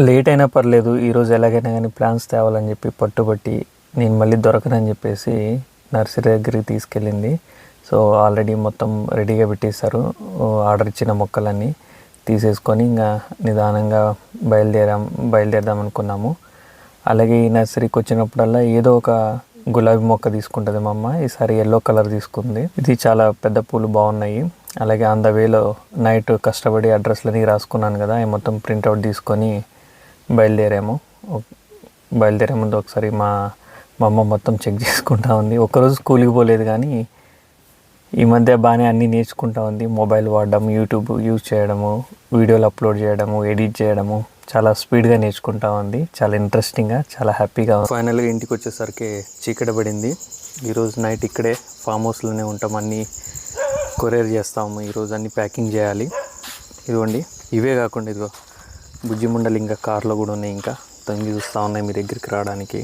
Late అయినా పర్లేదు ఈరోజు ఎలాగైనా కానీ ప్లాన్స్ తేవాలని చెప్పి పట్టుబట్టి నేను మళ్ళీ దొరకనని చెప్పేసి నర్సరీ దగ్గరికి తీసుకెళ్ళింది. సో ఆల్రెడీ మొత్తం రెడీగా పెట్టేశారు. ఆర్డర్ ఇచ్చిన మొక్కలన్నీ తీసేసుకొని ఇంకా నిదానంగా బయలుదేరదాం అనుకున్నాము. అలాగే ఈ నర్సరీకి వచ్చినప్పుడల్లా ఏదో ఒక గులాబీ మొక్క తీసుకుంటుంది మా అమ్మ. ఈసారి ఎల్లో కలర్ తీసుకుంది. ఇది చాలా పెద్ద పూలు బాగున్నాయి. అలాగే ఆన్ ద వేలో నైట్ కష్టపడి అడ్రస్లని రాసుకున్నాను కదా, అవి మొత్తం ప్రింట్అవుట్ తీసుకొని బయలుదేరే ముందు ఒకసారి మా అమ్మ మొత్తం చెక్ చేసుకుంటా ఉంది. ఒక్కరోజు స్కూల్కి పోలేదు కానీ ఈ మధ్య బాగానే అన్నీ నేర్చుకుంటా ఉంది. మొబైల్ వాడడం, యూట్యూబ్ యూజ్ చేయడము, వీడియోలు అప్లోడ్ చేయడము, ఎడిట్ చేయడము చాలా స్పీడ్గా నేర్చుకుంటా ఉంది. చాలా ఇంట్రెస్టింగ్గా, చాలా హ్యాపీగా. ఫైనల్గా ఇంటికి వచ్చేసరికి చీకటి పడింది. ఈరోజు నైట్ ఇక్కడే ఫామ్ హౌస్లోనే ఉంటాం. అన్నీ కొరియర్ చేస్తాము. ఈరోజు అన్నీ ప్యాకింగ్ చేయాలి. ఇదిగోండి, ఇవే కాకుండా ఇదిగో బుజ్జి ముండలు ఇంకా కార్లో కూడా ఉన్నాయి. ఇంకా తొంగి చూస్తూ ఉన్నాయి మీ దగ్గరికి రావడానికి.